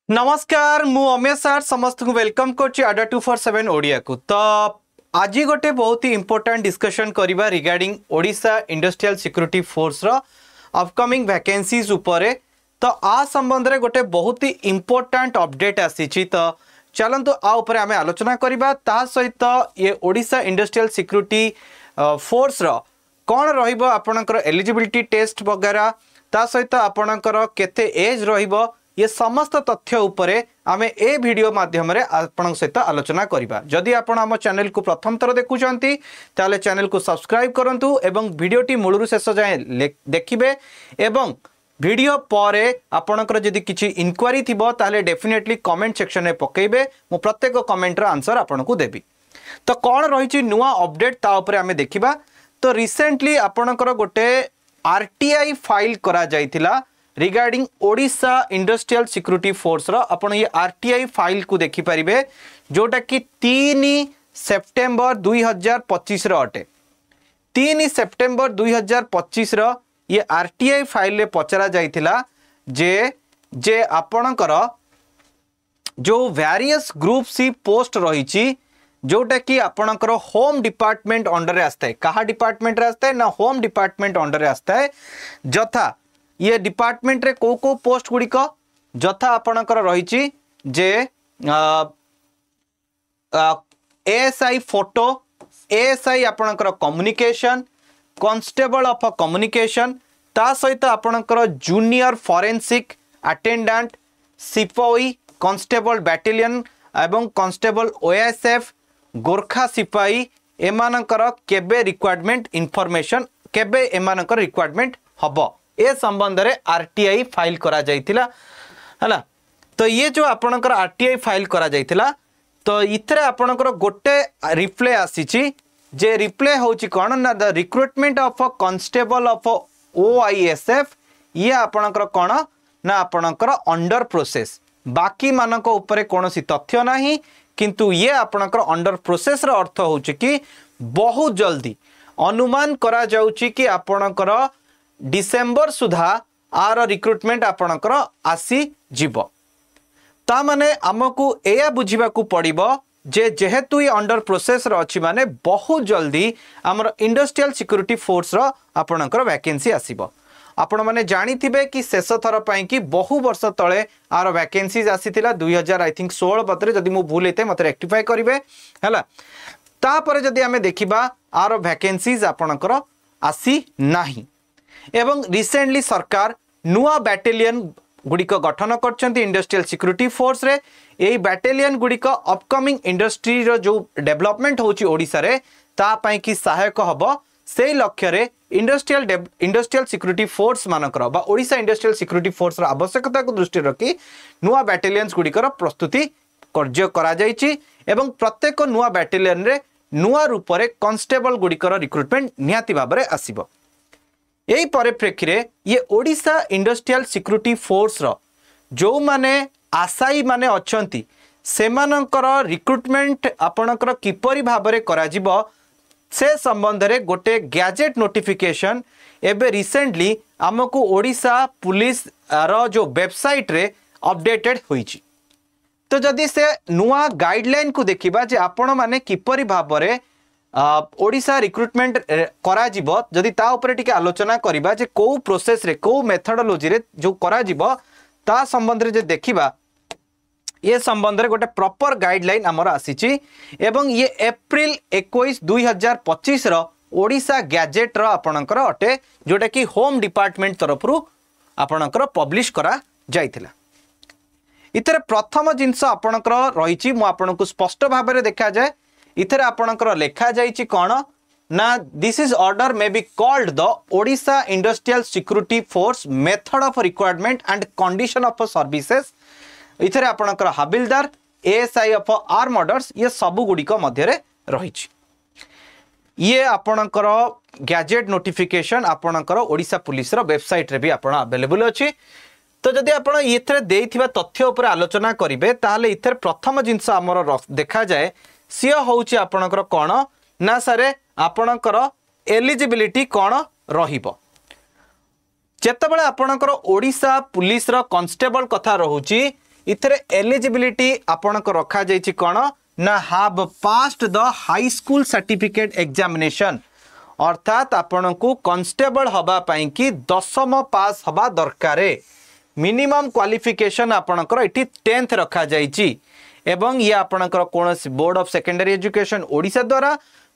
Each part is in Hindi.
नमस्कार मु अमेश सार समस्त को वेलकम करछि आडा 247 ओडिया को। तो आज गोटे बहुत ही इंपोर्टेंट डिस्कशन करिबा regarding Odisha Industrial Security Force रो अपकमिंग वैकेंसीज उपरे। तो आ संबंध रे गोटे बहुत ही इंपोर्टेंट अपडेट आसीछि। तो चलंतु आ उपरे आमे आलोचना करिबा। ता सहित ये ओडिशा इंडस्ट्रियल सिक्योरिटी फोर्स रो कोन रहिबो आपनकर एलिजिबिलिटी टेस्ट वगैरह, ता सहित आपनकर केते एज रहिबो, ये समस्त तथ्य उपरे आमे ए वीडियो माध्यम रे आपन सहित आलोचना करिबा। जदि आपण हम चैनल को प्रथम थर देखुचंती ताले चैनल को सब्सक्राइब करंतु एवं वीडियोटी मूलरु शेष जाए देखिबे एवं वीडियो परे आपणकर जदि किछि इंक्वारी थिबो ताले डेफिनेटली कमेंट सेक्शन में पकेइबे। मु प्रत्येक कमेंट रा आंसर आपन को देबी। तो कोन रहिछि नुवा अपडेट ता उपरे आमे देखिबा। तो रिसेंटली आपणकर गोटे आरटीआई फाइल करा जायतिला regarding Odisha Industrial Security Force रो। आपण ये आरटीआई फाइल को देखि परिबे जोटा कि 3 सेप्टेम्बर 2025 रो अटे। 3 सेप्टेम्बर 2025 रो ये आरटीआई फाइल ले पचरा जाइथिला जे आपणकर जो वेरियस ग्रुप सी पोस्ट रहिछि जोटा कि आपणकर होम डिपार्टमेंट अंडर रे आस्ता है। कहा डिपार्टमेंट रे आस्ता है ना, होम डिपार्टमेंट अंडर रे आस्ता है। जथा ये डिपार्टमेंट रे को पोस्ट गुड़िक जथा आपणकर रहिछि जे एएसआई फोटो, एएसआई आपणकर कम्युनिकेशन, कांस्टेबल ऑफ कम्युनिकेशन, ता सहित आपणकर जूनियर फॉरेंसिक अटेंडेंट, सिपाही, कांस्टेबल बैटालियन एवं कांस्टेबल ओएसएफ, गोरखा सिपाही एमानकर केबे रिक्वायरमेंट इंफॉर्मेशन केबे एमानकर रिक्वायरमेंट हबो ए संबंध रे आरटीआई फाइल करा जाइतिला हला। तो ये जो आपणकर आरटीआई फाइल करा जाइतिला तो इथरे आपणकर गोटे रिप्ले आसीची जे रिप्ले होची कोन ना the recruitment of a constable of OISF. ये आपणकर कोन ना आपणकर अंडर प्रोसेस, बाकी मानको ऊपर कोनोसी तथ्य नाही, किंतु ये आपणकर अंडर प्रोसेस रो अर्थ होची कि बहुत जल्दी अनुमान करा जाउची कि आपणकर डिसेंबर सुधा आर रिक्रूटमेंट आपणकर आसी जीव। ता माने हमकु एया बुझिबा को पड़िबो जे जेहेतु ये अंडर प्रोसेस रो अछि माने बहुत जल्दी हमर इंडस्ट्रियल सिक्योरिटी फोर्स रो आपणकर वैकेंसी आसीबो। आपण माने जानी थिबे कि शेष थर पई कि बहु वर्ष तळे आर वैकेंसीज आसीतिला 2000 आई थिंक 16 पत्रे। जदि मु भूल हेते मते रेक्टिफाई करिवे हला। ता परे जदि हमें देखिबा आर वैकेंसीज आपणकर आसी नाही एवं रिसेंटली सरकार नुआ बैटालियन गुड़िक गठन करछंती इंडस्ट्रियल सिक्योरिटी फोर्स रे। एई बैटालियन गुड़िक अपकमिंग इंडस्ट्री रो जो डेवलपमेंट होची ओडिसा रे ता पई कि सहायक हबो। से लक्ष्य रे इंडस्ट्रियल सिक्योरिटी फोर्स मानकर बा ओडिशा इंडस्ट्रियल सिक्योरिटी फोर्स रो आवश्यकता को दृष्टि रखी नुआ बैटालियंस गुड़िकर प्रस्तुति कार्य करा जायछि एवं प्रत्येक नुआ बैटालियन रे नुआ रूप रे कांस्टेबल गुड़िकर रिक्रूटमेंट निहाती भाबरे आसीबो। यही परिप्रेक्षी रे ये ओडिशा इंडस्ट्रियल सिक्योरिटी फोर्स रो जो माने आशायी माने अछंती सेमानकर रिक्रूटमेंट आपणकर किपरि भाबरे करा जिवो से संबंध रे गोटे गैजेट नोटिफिकेशन एबे रिसेंटली हमकु ओडिशा पुलिस रो जो वेबसाइट रे अपडेटेड होईची। तो जदि से नुआ गाइडलाइन को देखिबा जे आपण माने किपरि भाबरे ओडिशा रिक्रूटमेंट करा जिवो, जदि ता ऊपर टिके आलोचना करिबा जे को प्रोसेस रे को मेथोडोलॉजी रे जो करा जिवो ता संबंध रे जे देखिबा ये संबंध रे गोटे प्रॉपर गाइडलाइन हमर आसीची एवं ये अप्रैल 21 2025 रो ओडिशा गैजेट रो आपणकर अटे जोटा कि होम डिपार्टमेंट तरफरु आपणकर पब्लिश करा जाइथिला। इथरे प्रथम जिंस आपणकर रहिची मु आपनको स्पष्ट भाबे रे देखा जाय। इथरे आपणकर लेखा जाइची कोन ना this is order may be called the Odisha Industrial Security Force method of requirement and condition of services. इथरे आपणकर havildar, ASI of arm orders ये सब गुड़िक मध्य रही। ये आपणकर गैजेट नोटिफिकेशन आपणकर ओडिशा पुलिस रो वेबसाइट रे भी आपण अवेलेबल अछि। तो जदि आपण इथरे देइथिबा तथ्य ऊपर आलोचना करिवे ताहाले इथरे प्रथम जिंस हमर देखा जाए सी होउछि आपणकर कोन ना सारे आपणकर एलिजिबिलिटी कोन रहिबो। जेतेबेले आपणकर ओडिशा पुलिस रो कांस्टेबल कथा रहूची इथरे एलिजिबिलिटी आपनको रखा जाइछि कोन ना have passed the high school certificate examination अर्थात आपनको कांस्टेबल हबा पई कि 10th पास हबा दरकारे मिनिमम क्वालिफिकेशन आपणकर एठी 10th रखा जाइछि एवं ये आपणकर कोनोसी Board of Secondary Education Odisha द्वारा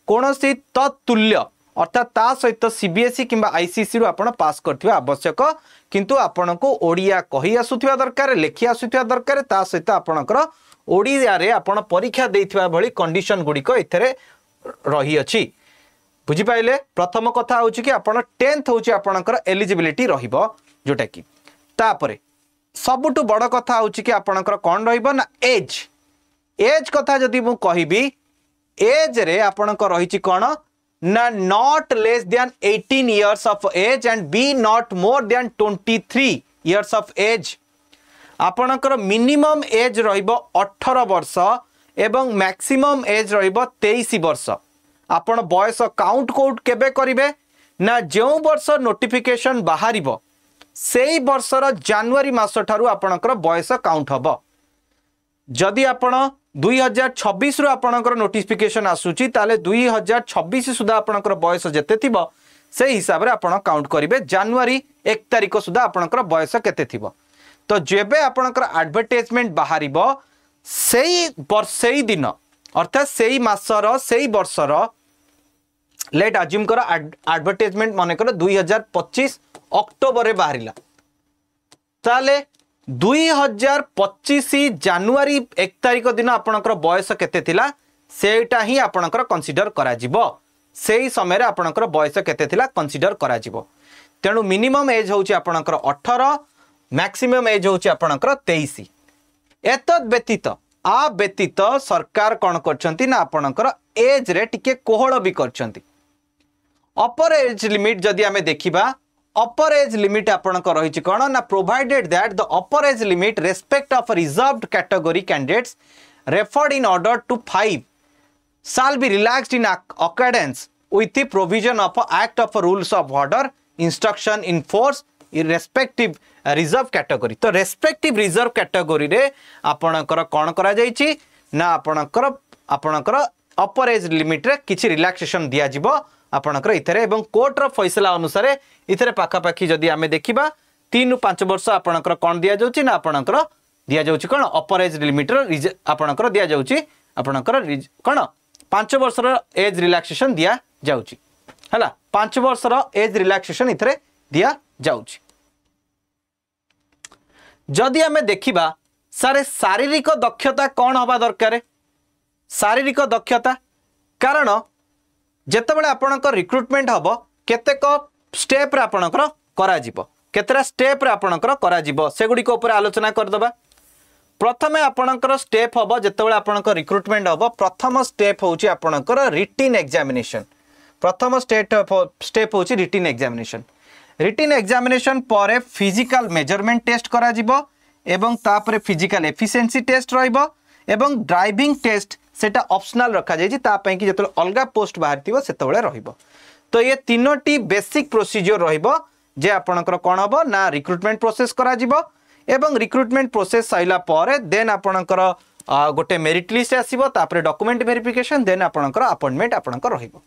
कोनोसी तत्तुल्य अर्थात ता सहित सीबीएसई किंबा आईसीसी रु आपण पास करथिबा आवश्यक किंतु आपणको ओडिया कहि आसुथिबा दरकार लेखि आसुथिबा दरकार ता सहित आपणकर ओडिया रे आपण परीक्षा देथिबा भली कंडीशन गुडी को एथरे रही अछि बुझी पाइले प्रथम कथा होछि कि आपण 10th होछि आपणकर एलिजिबिलिटी रहिबो जोटा कि तापरे सबुटु बड़ कथा होछि कि आपणकर कोन रहिबो ना एज कथा जदि मु कहिबी एज रे आपणकर रहिछि कोन ना not less than 18 years of age and be not more than 23 years of age आपणकर मिनिमम एज रहिबो 18 वर्ष एवं मैक्सिमम एज रहिबो 23 वर्ष आपण बयस काउंट कोड केबे करिवे ना जो वर्ष नोटिफिकेशन बाहरिबो सेई वर्षर जनवरी मास ठारू आपणकर बयस काउंट हबो जदि आपण 2026 रु आपणकर नोटिफिकेशन आसुची ताले 2026 सुधा आपणकर बयस जेते थिबो से हिसाब रे आपण काउंट करिवे जनवरी 1 तारिख सुधा आपणकर बयस केते थिबो तो जेबे आपणकर एडवर्टाइजमेंट बाहरिबो सेई दिन अर्थात सेई मासर सेई वर्षर लेट अज्यूम कर एडवर्टाइजमेंट माने कर 2025 अक्टोबर रे बाहरिला ताले 2025 जनवरी 1 तारिख दिन आपणकर बयस केते थिला सेटा ही आपणकर कंसीडर करा जिवो सेई समय रे आपणकर बयस केते थिला कंसीडर करा जिवो तेनु मिनिमम एज होची आपणकर 18 मैक्सिमम एज होची आपणकर 23 एतद व्यतीत सरकार कोन करछंती ना आपणकर एज रे टिके कोहळ भी करछंती अपर एज लिमिट जदि हमें देखिबा अपर एज लिमिट आपणकर रहिछि कोन ना provided that the upper age limit respect of reserved category candidates referred in order to 5 shall be relaxed in accordance with the provision of Act of Rules of Order instruction in force irrespective reserve category तो रेस्पेक्टिव रिजर्व कैटेगरी रे आपणकर कोन करा जाईची ना आपणकर अपर एज लिमिट रे किछि रिलैक्सेशन दिया जिवो आपणकर इथरे एवं कोर्ट रो फैसला अनुसार इथरे पाखा पाखी जदि हमें देखिबा 3 रु 5 वर्ष आपणकर कोन दिया जाउची ना आपणकर दिया जाउची कोन अपर एज लिमिट रो आपणकर दिया जाउची आपणकर कोन 5 वर्ष रो एज रिलैक्सेशन दिया जाउची हला 5 वर्ष रो एज रिलैक्सेशन इथरे दिया जाउची जदि हमें देखिबा सारे शारीरिक दक्षता कौन हवा दरकार शारीरिक दक्षता कारण जेतेबेले आपणकर रिक्रुटमेंट हबो केतेक स्टेप रे आपणकर करा जिवो केतेरा स्टेप रे आपणकर करा जिवो सेगुडी को ऊपर आलोचना कर दबा प्रथमे आपणकर स्टेप हबो जेतेबेले आपणकर रिक्रुटमेंट हबो प्रथम स्टेप होची आपणकर रिटन एग्जामिनेशन प्रथम स्टेप होची रिटन एग्जामिनेशन रिटन एग्जामिनेशन पर फिजिकल मेजरमेंट टेस्ट करा जिवो एवं तापरे फिजिकल एफिशिएंसी टेस्ट रहिबो एवं ड्राइविंग टेस्ट सेटा ऑप्शनल रखा जाई ता पई कि जतले अलगा पोस्ट बाहरथिबो सेतबेले रहिबो तो ये तीनोटी बेसिक प्रोसीजर रहिबो जे आपणकर कोन हबो ना रिक्रुटमेंट प्रोसेस करा जिवो एवं रिक्रुटमेंट प्रोसेस साइला पर देन आपणकर गोटे मेरिट लिस्ट आसीबो तापरे डॉक्यूमेंट वेरिफिकेशन देन आपणकर अपॉइंटमेंट आपणकर रहिबो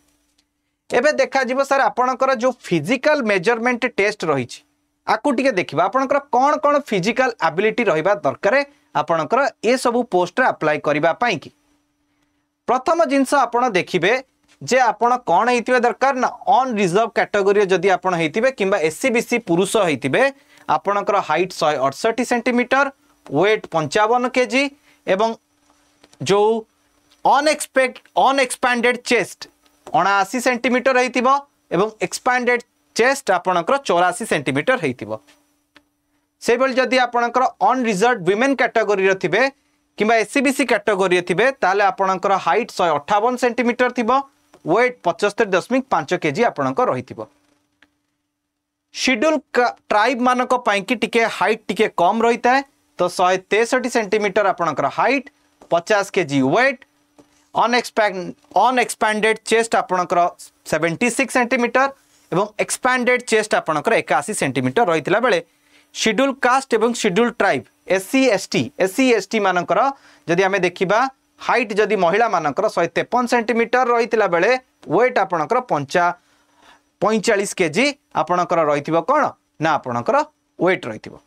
एबे देखा जिवो सर आपणकर जो फिजिकल मेजरमेंट टेस्ट रहिछि आकु टिके देखिबा आपणकर कोन कोन फिजिकल एबिलिटी रहिबा दरकार आपणकर ए सब पोस्ट रे अप्लाई करिबा पई कि प्रथम जिंस आपण देखिबे जे आपण कोन हेतिबे दरकार ना ऑन रिजर्व कैटेगरी जदी आपण हेतिबे किंबा एससीबीसी पुरुष हेतिबे आपणकर हाइट 168 सेंटीमीटर वेट 55 केजी एवं जो अनएक्सपैंडेड चेस्ट 79 सेंटीमीटर हेतिबो एवं एक्सपैंडेड चेस्ट आपणकर 84 सेंटीमीटर हेतिबो से बेल जदी आपणकर अन रिजर्व विमेन कैटेगरी रे थिबे किंबा एससीबीसी कैटेगरी रे थिबे ताले आपणकर हाइट 158 सेंटीमीटर थिबो वेट 75.5 केजी आपणकर रहिथिबो शेड्यूल ट्राइब मानक पई कि टिके हाइट टिके कम रहिता है तो 163 सेंटीमीटर आपणकर हाइट 50 केजी वेट अनएक्सपैंडेड चेस्ट आपणकर 76 सेंटीमीटर एवं एक्सपैंडेड चेस्ट आपणकर 81 सेंटीमीटर रहितला बेले शेड्यूल कास्ट एवं शेड्यूल ट्राइब एससी एसटी मानकर जदि आमे देखिबा हाइट जदि महिला मानकर 153 सेंटीमीटर रहितला बेले वेट आपणकर 45 केजी आपणकर रहिथिबो कोन ना आपणकर वेट रहिथिबो।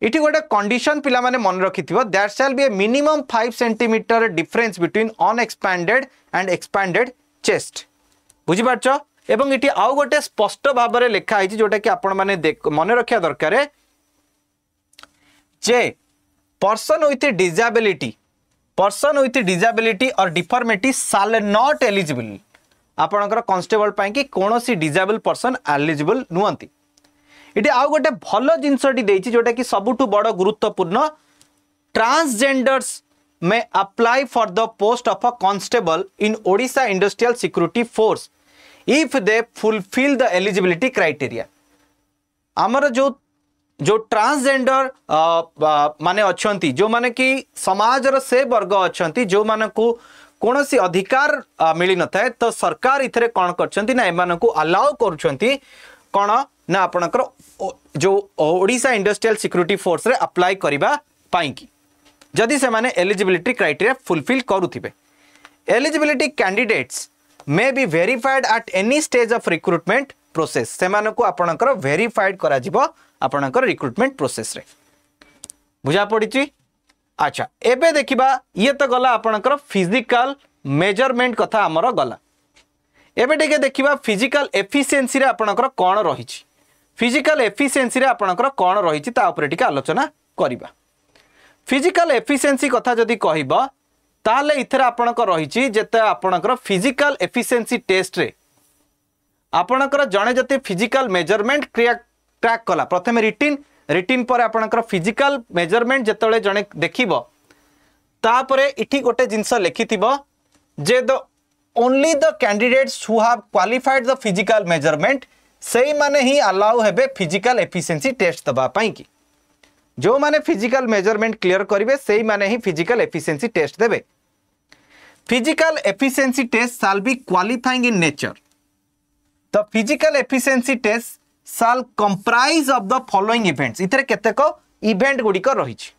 इटी गोटे कंडीशन पिला माने मन रखिथिबो that shall be a minimum 5 centimetre difference between unexpanded and expanded chest बुझी पारछो। एवं इटी आउ गोटे स्पष्ट भाव में लिखा है जोटा कि आपण माने मन रखा दरकार जे पर्सन विथ डिजाबिलिटी और डिफॉर्मिटी शैल नॉट एलिजिबल आपणकर कांस्टेबल पाई कि कोनोसी डिजाबल पर्सन एलिजिबल नुहंती। इटी आउ गोटे भल जिनसटी देछि जोटा कि सबुठु बड़ गुरुत्वपूर्ण ट्रांसजेंडर्स में apply for the post of a constable in Odisha Industrial Security force if they fulfil the eligibility criteria. आमर जो ट्रांसजेंडर माने अछंती जो माने कि समाजर से वर्ग अछंती जो माने को कोनोसी अधिकार मिली न थाए तो सरकार इथरे कोन करछंती ना एमान को अलाउ करछंती कोन ना आपनकर जो ओडिशा इंडस्ट्रियल सिक्योरिटी फोर्स रे अप्लाई करिबा पाई कि जदि से माने एलिजिबिलिटी क्राइटेरिया फुलफिल करूथिबे। Eligibility candidates may be verified at any stage of recruitment process से माने को आपनकर वेरीफाइड करा जिवो आपनकर रिक्रूटमेंट प्रोसेस रे बुझा पड़िची। अच्छा एबे देखिबा ये तो गला आपनकर फिजिकल मेजरमेंट कथा हमर गला। एबे टिके देखिबा फिजिकल एफिशिएंसी रे आपनकर कोन रहिची फिजिकल एफिशिएंसी रे आपनकर कोन रहिची ता ऊपर टिके आलोचना करिबा। फिजिकल एफिशिएंसी कथा जदी कहिबा ताले इथर आपणकर रही जेते आपणकर फिजिकल एफिशिएंसी टेस्ट रे आपणकर जणे जते फिजिकल मेजरमेंट ट्रैक कला प्रथमे रिटिन पर आपणकर फिजिकल मेजरमेंट जेतले जणे देखिबो तापरे इठी गोटे जिंस लिखिथिबो जे the only the candidates who have qualified the physical measurement सेही माने ही अलाउ हेबे फिजिकल एफिशिएंसी टेस्ट दबा पई कि जो माने फिजिकल मेजरमेंट क्लियर करिवे सेही माने ही फिजिकल एफिशिएंसी टेस्ट देबे। Physical efficiency test shall be qualifying in nature. The physical efficiency test shall comprise of the following events. इथरे केतेक इवेंट गुडिक रहिछि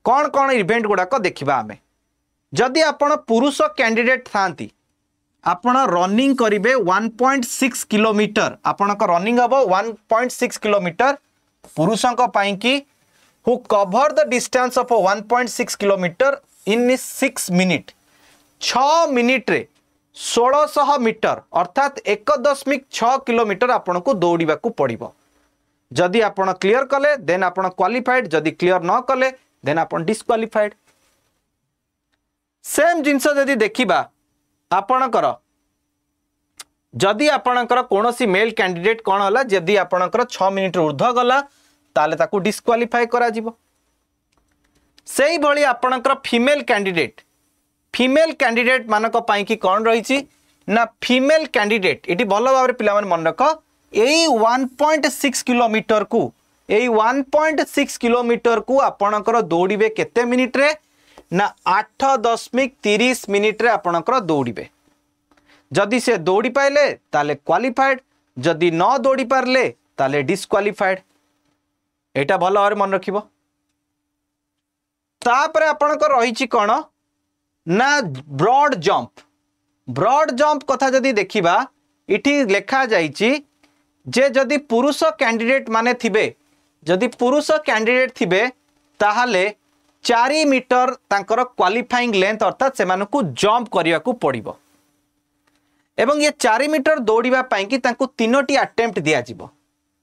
कोन कोन इवेंट गुडाक देखिबा आमे। जदि आपण पुरुष कैंडिडेट थांती आपण रनिंग करिवे 1.6 किलोमीटर आपणक रनिंग हबो 1.6 किलोमीटर पुरुषक पाई कि who cover the distance of 1.6 kilometre in 6 minute 6 minute रे 1600 मीटर अर्थात 1.6 किलोमीटर आपन को दौड़ीबा को पड़िबो। जदि आपन क्लियर कले देन आपन क्वालिफाइड जदि क्लियर न कले देन आपन डिस्क्वालिफाइड। सेम जिंस जदि देखिबा आपनकर जदि आपनकर कोनोसी मेल कैंडिडेट कोन होला जदि आपनकर 6 मिनिट ऊर्ध्व गला ताले ताकू डिस्क्वालिफाई करा जिवो। सेही भली आपनकर फीमेल कैंडिडेट मानक पाई कि कोन रहिछि ना फीमेल कैंडिडेट इटी भलो भाबरे पिला मन मन रख एई 1.6 किलोमीटर को एई 1.6 किलोमीटर को आपनकर दौड़ीबे केते मिनिट रे ना 8.30 मिनिट रे आपनकर दौड़ीबे। जदि से दौड़ी पाइले ताले क्वालिफाइड जदि न दौड़ी पारले ताले डिस्क्वालिफाइड। एटा भलो भाबरे मन रखिबो। तापरे आपनकर रहिछि कोन ना ब्रॉड जंप कथा जदि देखिबा इठी लेखा जाइछि जे जदि पुरुष कैंडिडेट माने थिबे जदि पुरुष कैंडिडेट थिबे ताहाले 4 मीटर तांकर क्वालिफाइंग लेंथ अर्थात से मानकु जंप करिया को पड़िबो एवं ये 4 मीटर दौड़ीबा पाई कि तांकु 3टी अटेम्प्ट दिया जिवो।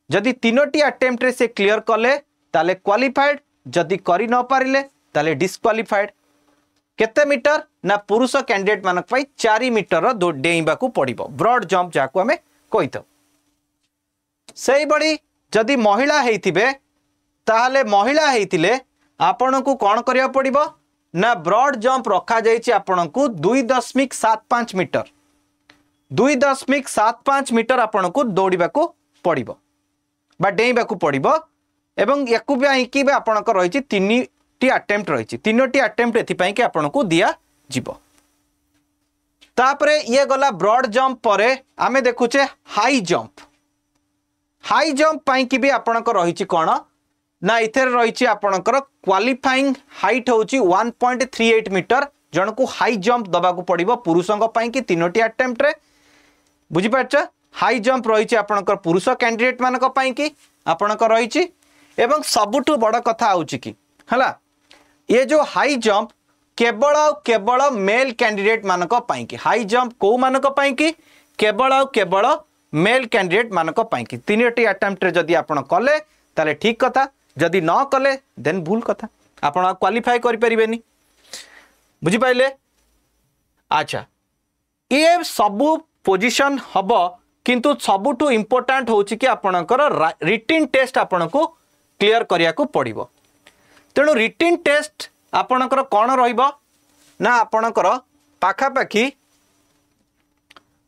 जदि 3टी अटेम्प्ट रे से क्लियर कले ताले क्वालिफाइड जदि करि न पारिले ताले डिस्क्वालिफाइड। केते मीटर ना पुरुष कैंडिडेट मानक पाई 4 मीटर डेइबा को पड़िबो ब्रॉड जंप जाको हमें कहितो। सेही बड़ी जदि महिला हेइथिबे ताहाले महिला हेइतिले आपण को कोन करिया पड़िबो ना ब्रॉड जंप रखा जाइछि आपण को 2.75 मीटर 2.75 मीटर आपण को दौड़ीबा को पड़िबो बा डेइबा को पड़िबो एवं याकु भी कि आपण को रहिछि 3टी अटेम्प्ट रहिछि 3टी अटेम्प्ट एथि पई कि आपण को दिया जिवो। तापरे ये गला ब्रॉड जंप परे आमे देखुचे हाई जंप पाई कि भी आपण को रहिछि कोन ना इथे रही आपणकर क्वालिफाइंग हाइट हूँ 1.38 मीटर जन को हाई जंप दबा पड़ो पुरुषों कि 3टी अटेम्प्ट रे बुझीपार हाई जंप रही आपणकर पुरुष कैंडिडेट मान कि आपणकर रही एवं सबुठु बड़ कथा हूँ कि है ये जो हाई जंप केवल मेल कैंडिडेट मानक पाइंकी हाई जंप को मानक पाइंकी केवल मेल कैंडिडेट मानक पाइंकी 3टी अटेम्प्ट रे जदी आपण कले ताले ठीक कथा जदी न कले देन भूल कथा आपण क्वालिफाई करि परिबेनी बुझी पाइले। अच्छा ये सबु पोजीशन हबो किंतु सबुठु इंपोर्टेंट होची कि आपणकर रिटन टेस्ट आपनको क्लियर करिया को पड़िबो। तेणु रिटन टेस्ट आपणकर कौन रहिबो ना आपणकर पाखापाखी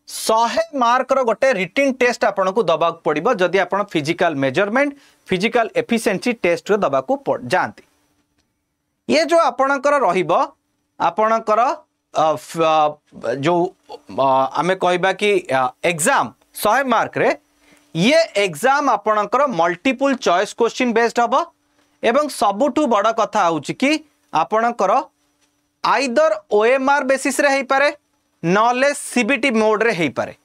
100 मार्क रो गोटे रिटन टेस्ट आपनको दबा पड़िबो जदि आपण physical measurement physical efficiency test रो दबा को जानती। ये जो आपणकर रहिबो आपणकर जो आमे कहबा कि एग्जाम 100 मार्क रे ये एग्जाम आपणकर मल्टीपल चॉइस क्वेश्चन बेस्ड हबो एवं सबुठु बड़ कथा होची कि आपणकर आइदर ओएमआर बेसिस रे हेई पारे नले सीबीटी मोड रे हेई पारे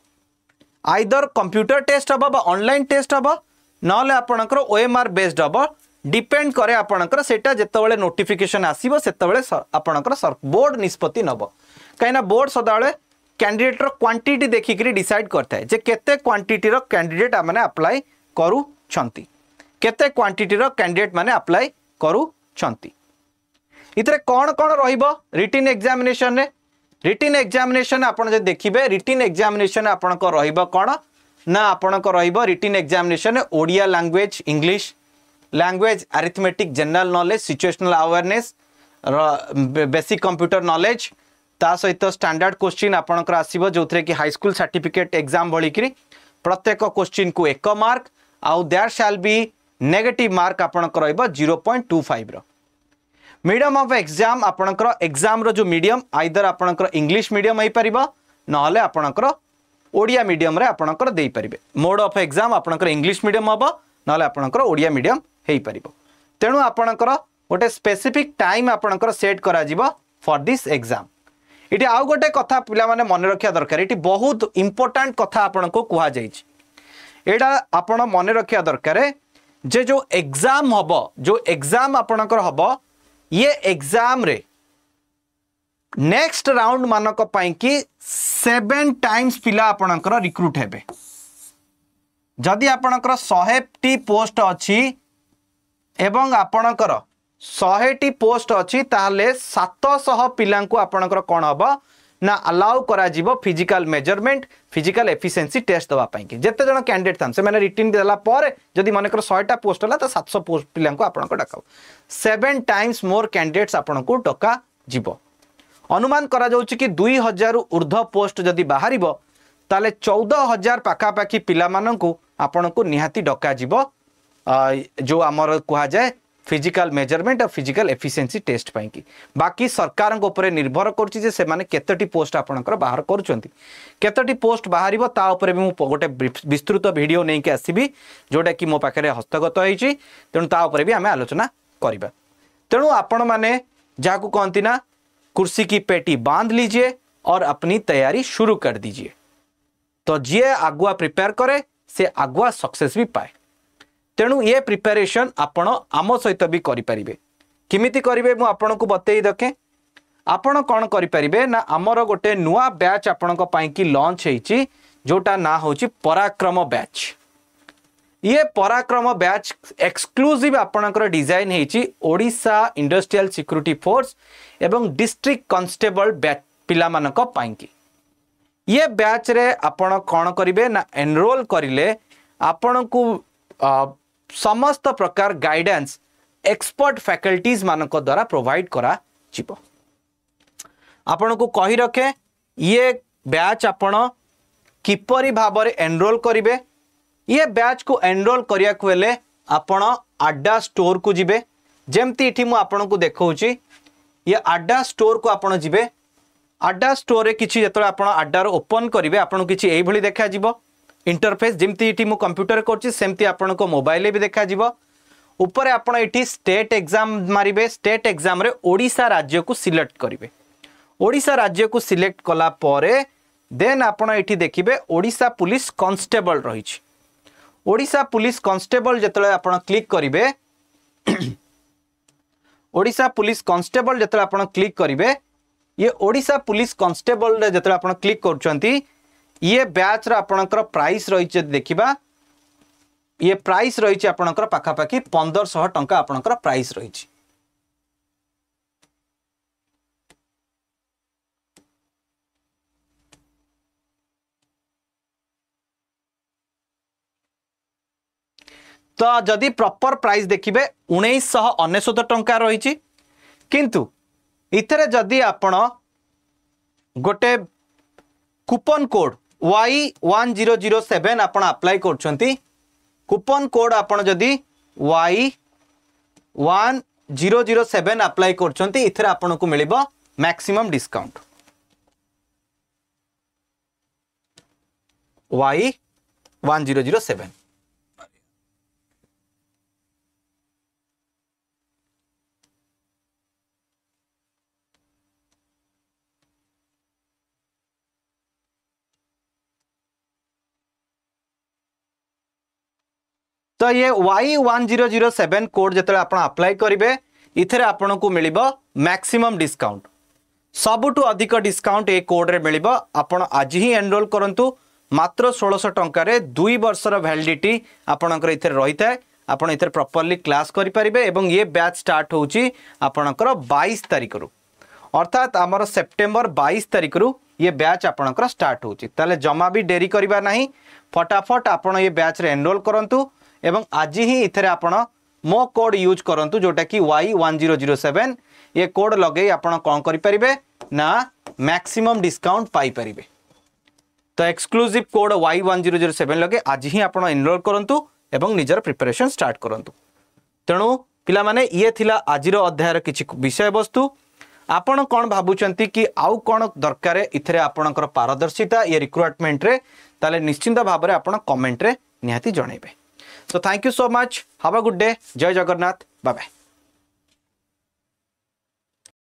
आइदर कंप्यूटर टेस्ट हबो बा ऑनलाइन टेस्ट हबो नले आपणकर ओएमआर बेस्ड हबो डिपेंड करे आपणकर सेटा जेतेबेले नोटिफिकेशन आसीबो सेतेबेले आपणकर बोर्ड निष्पत्ति नबो काइना बोर्ड सदाबेले कैंडिडेट रो क्वांटिटी देखिकरी डिसाइड करता है जे केते क्वांटिटी रो कैंडिडेट माने अप्लाई करू छंती केते क्वांटिटी रो कैंडिडेट माने अप्लाई करू छंती। इतरे कौन कौन रहिबो रिटन एग्जामिनेशन रे रिटन एग्जामिनेशन आपण जे देखिबे रिटन एग्जामिनेशन आपण को रहिबो कोन ना आपण को रहिबो written examination Odia language English language arithmetic general knowledge situational awareness basic computer knowledge ता सहित स्टैंडर्ड क्वेश्चन आपणकर आसीबो जोथरे कि हाई स्कूल सर्टिफिकेट एग्जाम भली करी प्रत्येक क्वेश्चन को 1 मार्क आउ there shall be negative mark आपणकर रहिबो 0.25 रो मीडियम ऑफ एग्जाम आपणकर एग्जाम रो जो मीडियम आइदर आपणकर इंग्लिश मीडियम होई परिबो नहले आपणकर ओडिया मीडियम रे आपणकर देई परिबे मोड ऑफ एग्जाम आपणकर इंग्लिश मीडियम हबो नहले आपणकर ओडिया मीडियम हेई परिबो। तेणु आपणकर गोटे स्पेसिफिक टाइम आपणकर सेट करा जिवो फॉर दिस एग्जाम। इटी आउ गोटे कथा पिला माने मन रखिया दरकार इटी बहुत इंपोर्टेंट कथा आपनको कुहा जाइछि एडा आपण मन रखिया दरकार जे जो एग्जाम हबो जो एग्जाम आपणकर हबो ये एग्जाम रे नेक्स्ट राउंड मानक पाई कि 7 टाइम्स पिला आपणकर रिक्रूट हेबे जदि आपणकर 100टी पोस्ट अछि एवं आपणकर 100टी पोस्ट अछि ताहले 700 पिला को आपणकर कोन हबो ना अलाउ करा जीवो physical measurement physical efficiency test दवा पाई कि जेते जण कैंडिडेट थान से माने रिटन देला पर जदि मानेकर 100टा पोस्ट होला त 700 पोस्ट पिला को आपणकर डाकाउ 7 टाइम्स मोर कैंडिडेट्स आपणको डका जीवो। अनुमान करा जाउछि कि 2000 ऊर्ध्व पोस्ट जदि बाहरिबो ताले 14000 पाखा पाखी पिला माननको आपणको निहाती डका जीवो जो आमर कुहा जाय फिजिकल मेजरमेंट और फिजिकल एफिशिएंसी टेस्ट पाई कि बाकी सरकार ऊपर निर्भर करछि जे से माने केतटी पोस्ट आपणकर बाहर करूछंती केतटी पोस्ट बाहरिबो ता ऊपर भी मु गोटे विस्तृत वीडियो नै के आसीबी जोटा कि मो पाखरे हस्तगत होईछि तेणु ता ऊपर भी आमे आलोचना करिबा। तेणु आपण माने जाकू कहंती ना कुर्सी की पेटी बांध लीजिए और अपनी तैयारी शुरू कर दीजिए तो जे आगुआ प्रिपेयर करे से आगुआ सक्सेस भी पाए। तेणु ये प्रिपेरेशन आपण आम सहित भी करें किमिति करेंगे मुझे आपन को बतई देखे आपण कौन करें ना आमर गोटे नुआ बैच आपण की लॉन्च होती जोटा ना हूँ पराक्रम बैच। ये पराक्रम बैच एक्सक्लूसिव आपणकर डिजाइन होती ओडिशा इंडस्ट्रियल सिक्योरिटी फोर्स एवं डिस्ट्रिक्ट कांस्टेबल बैच पिला मानक पाइंकी। ये बैच रे आपण कौन करेंगे ना एनरोल करिले आपण को समस्त प्रकार गाइडेंस एक्सपर्ट फैकल्टीज मानक द्वारा प्रोवाइड करा जिवो। आपण को कही रखे ये बैच आपण किपरि भाबरे एनरोल करिवे। ये बैच को एनरोल करिया को हेले आपण अड्डा स्टोर को जिबे जेमती इठी मु आपण को देखौची ये अड्डा स्टोर को आपण जिबे। अड्डा स्टोर रे किछि जेतले आपण अड्डा रो ओपन करिवे आपण किछि एई भली देखा जिवो इंटरफेस जेमती इठी मु कंप्यूटर करछि सेमती आपण को मोबाइल भी देखा जिवो। ऊपर आपण एठी स्टेट एग्जाम मारिबे स्टेट एग्जाम रे ओडिशा राज्य को सिलेक्ट करिवे ओडिशा राज्य को सिलेक्ट कला परे देन आपण एठी देखिबे ओडिशा पुलिस कांस्टेबल रहिछि ओडिशा पुलिस कांस्टेबल जेतले आपण क्लिक करिवे ओडिशा पुलिस कांस्टेबल जेतले आपण क्लिक करिवे ये ओडिशा पुलिस कांस्टेबल रे जेतले आपण क्लिक करचंती ये बैच रा आपणकर प्राइस रहिछि देखिबा ये प्राइस रहिछि आपणकर पाखापाखी 1500 टंका आपणकर प्राइस रहिछि तो जदि प्रॉपर प्राइस देखिबे 1999 टंका रहिछि किंतु इथरे जदि आपण गोटे कूपन कोड Y1007 आपण अप्लाई करछंती कूपन कोड आपण जदि Y1007 अप्लाई करछंती इथरे आपण को मिलिबो मैक्सिमम डिस्काउंट Y1007 तो ये Y1007 कोड जेतले आपण अप्लाई करिवे इथरे आपण को मिलिबो मैक्सिमम डिस्काउंट सबुटु अधिक डिस्काउंट ए कोड रे मिलिबो आपण आज ही एनरोल करंतु मात्र 1600 टंका रे 2 वर्षर वैलिडिटी आपणकर इथरे रहिताय आपण इथरे प्रॉपर्ली क्लास करि परिबे एवं ये बैच स्टार्ट होउची आपणकर 22 तारिख रु अर्थात हमर सेप्टेम्बर 22 तारिख रु ये बैच आपणकर स्टार्ट होउची ताले जमा भी देरी करिबा नाही फटाफट आपण ये बैच रे एनरोल करंतु एवं आज ही इथरे आपण मो कोड यूज करंतु जोटा कि Y1007 ये कोड लगे आपण कोन करि परिबे ना मैक्सिमम डिस्काउंट पाई परिबे तो एक्सक्लूसिव कोड Y1007 लगे आज ही आपण एनरोल करंतु एवं निजर प्रिपरेशन स्टार्ट करंतु तेणु पिला माने ये थिला आजिरो अध्यायर किछि विषय वस्तु आपण कोन भाबुचंती कि आउ कोन दरकार इथरे आपणकर पारदर्शिता ये रिक्रुटमेंट रे ताले निश्चिंत भाबरे आपण कमेंट रे निहाती जणैबे So thank you so much. Have a good day. Jai Jagannath. Bye bye.